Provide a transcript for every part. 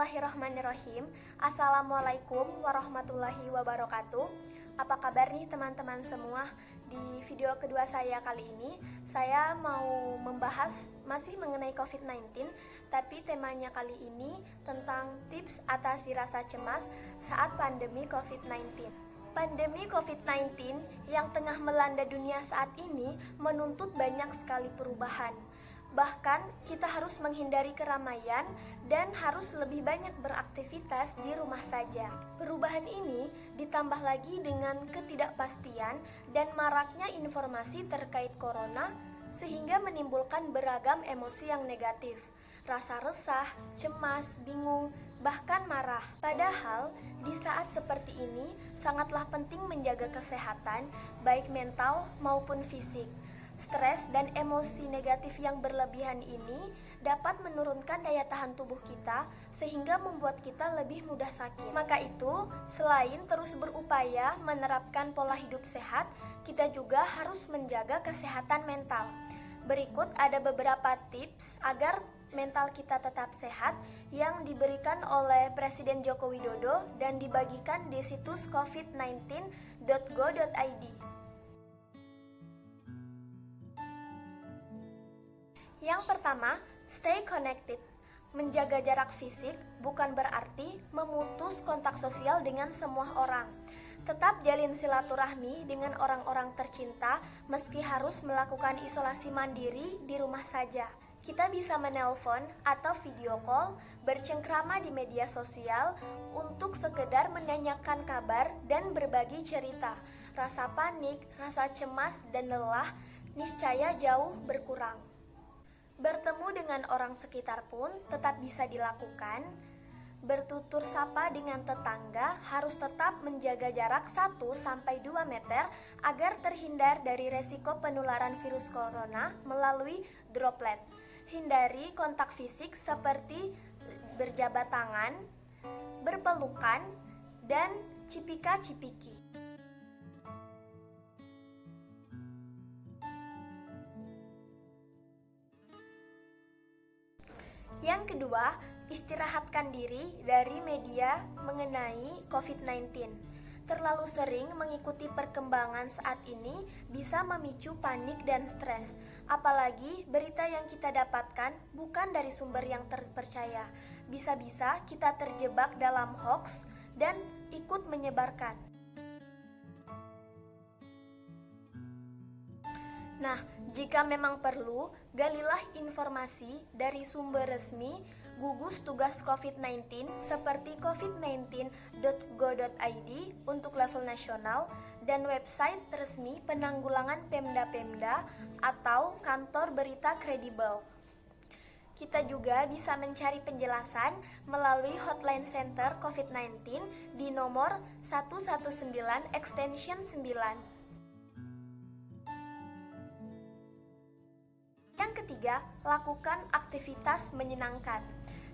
Bismillahirrahmanirrahim. Assalamualaikum warahmatullahi wabarakatuh. Apa kabar nih teman-teman semua? Di video kedua saya kali ini, saya mau membahas masih mengenai COVID-19, tapi temanya kali ini tentang tips atasi rasa cemas saat pandemi COVID-19. Pandemi COVID-19 yang tengah melanda dunia saat ini menuntut banyak sekali perubahan. Bahkan kita harus menghindari keramaian dan harus lebih banyak beraktivitas di rumah saja. Perubahan ini ditambah lagi dengan ketidakpastian dan maraknya informasi terkait corona sehingga menimbulkan beragam emosi yang negatif. Rasa resah, cemas, bingung, bahkan marah. Padahal di saat seperti ini sangatlah penting menjaga kesehatan baik mental maupun fisik. Stres dan emosi negatif yang berlebihan ini dapat menurunkan daya tahan tubuh kita sehingga membuat kita lebih mudah sakit. Maka itu, selain terus berupaya menerapkan pola hidup sehat, kita juga harus menjaga kesehatan mental. Berikut ada beberapa tips agar mental kita tetap sehat yang diberikan oleh Presiden Joko Widodo dan dibagikan di situs covid19.go.id. Yang pertama, stay connected. Menjaga jarak fisik bukan berarti memutus kontak sosial dengan semua orang. Tetap jalin silaturahmi dengan orang-orang tercinta meski harus melakukan isolasi mandiri di rumah saja. Kita bisa menelpon atau video call, bercengkrama di media sosial untuk sekedar menanyakan kabar dan berbagi cerita. Rasa panik, rasa cemas, dan lelah niscaya jauh berkurang. Bertemu dengan orang sekitar pun tetap bisa dilakukan. Bertutur sapa dengan tetangga harus tetap menjaga jarak 1-2 meter agar terhindar dari resiko penularan virus corona melalui droplet. Hindari kontak fisik seperti berjabat tangan, berpelukan, dan cipika-cipiki. Yang kedua, istirahatkan diri dari media mengenai COVID-19. Terlalu sering mengikuti perkembangan saat ini bisa memicu panik dan stres. Apalagi berita yang kita dapatkan bukan dari sumber yang terpercaya. Bisa-bisa kita terjebak dalam hoax dan ikut menyebarkan. Nah, jika memang perlu, galilah informasi dari sumber resmi gugus tugas COVID-19 seperti covid19.go.id untuk level nasional dan website resmi penanggulangan Pemda-Pemda atau kantor berita kredibel. Kita juga bisa mencari penjelasan melalui hotline center COVID-19 di nomor 119 extension 9. Yang ketiga, lakukan aktivitas menyenangkan.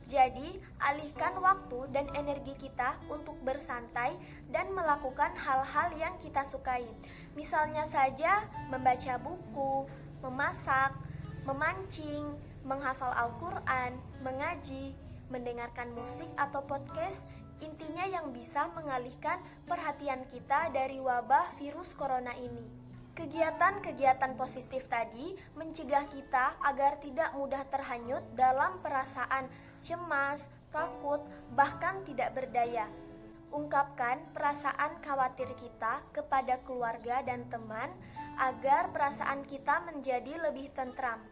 Jadi, alihkan waktu dan energi kita untuk bersantai dan melakukan hal-hal yang kita sukai. Misalnya saja membaca buku, memasak, memancing, menghafal Al-Quran, mengaji, mendengarkan musik atau podcast. Intinya yang bisa mengalihkan perhatian kita dari wabah virus corona ini. Kegiatan-kegiatan positif tadi mencegah kita agar tidak mudah terhanyut dalam perasaan cemas, takut, bahkan tidak berdaya. Ungkapkan perasaan khawatir kita kepada keluarga dan teman agar perasaan kita menjadi lebih tentram.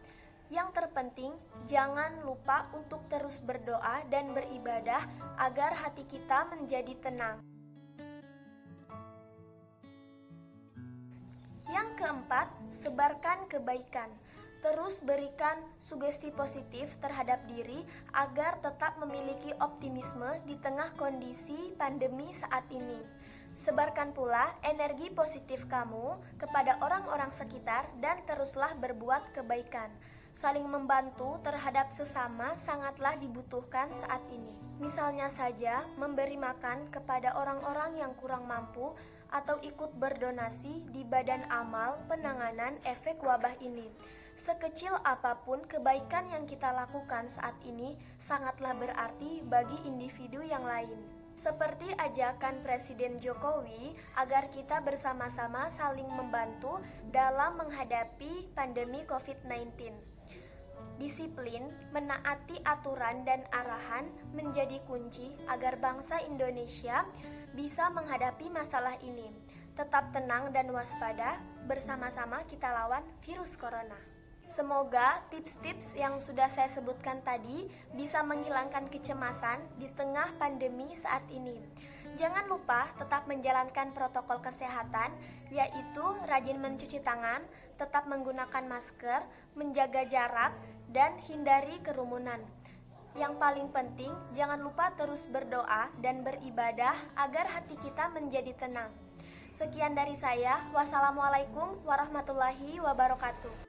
Yang terpenting, jangan lupa untuk terus berdoa dan beribadah agar hati kita menjadi tenang. Yang keempat, sebarkan kebaikan. Terus berikan sugesti positif terhadap diri agar tetap memiliki optimisme di tengah kondisi pandemi saat ini. Sebarkan pula energi positif kamu kepada orang-orang sekitar dan teruslah berbuat kebaikan. Saling membantu terhadap sesama sangatlah dibutuhkan saat ini. Misalnya saja memberi makan kepada orang-orang yang kurang mampu atau ikut berdonasi di Badan Amal Penanganan Efek Wabah ini. Sekecil apapun kebaikan yang kita lakukan saat ini sangatlah berarti bagi individu yang lain. Seperti ajakan Presiden Jokowi agar kita bersama-sama saling membantu dalam menghadapi pandemi COVID-19. Disiplin, menaati aturan dan arahan menjadi kunci agar bangsa Indonesia bisa menghadapi masalah ini. Tetap tenang dan waspada, bersama-sama kita lawan virus corona. Semoga tips-tips yang sudah saya sebutkan tadi bisa menghilangkan kecemasan di tengah pandemi saat ini. Jangan lupa tetap menjalankan protokol kesehatan, yaitu rajin mencuci tangan, tetap menggunakan masker, menjaga jarak, dan hindari kerumunan. Yang paling penting, jangan lupa terus berdoa dan beribadah agar hati kita menjadi tenang. Sekian dari saya. Wassalamualaikum warahmatullahi wabarakatuh.